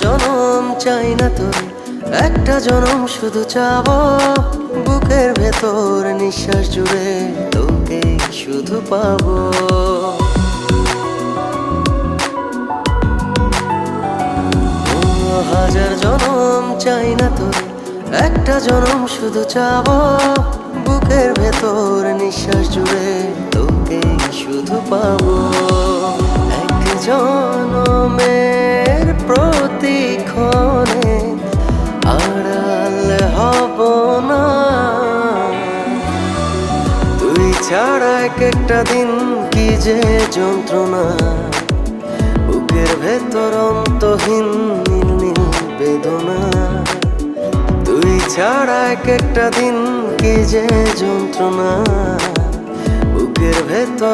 জনম চাই না তোর, একটা জনম শুধু চাবো। বুকের ভেতর নিঃশ্বাস জুড়ে তোকে শুধু পাবো। হাজার জনম চাই না তোর, একটা জনম শুধু চাবো। বুকের ভেতর নিঃশ্বাস জুড়ে তোকে শুধু পাবো। এক জনমের প্রতিক্ষণে আড়াল হব না। তুই ছাড়া এক একটা দিন কি যে যন্ত্রণা। বুকের ভেতর অন্তহীন নীল নীল বেদনা। তুই ছাড়া এক একটা দিন কি যে যন্ত্রণা। বুকের ভেতর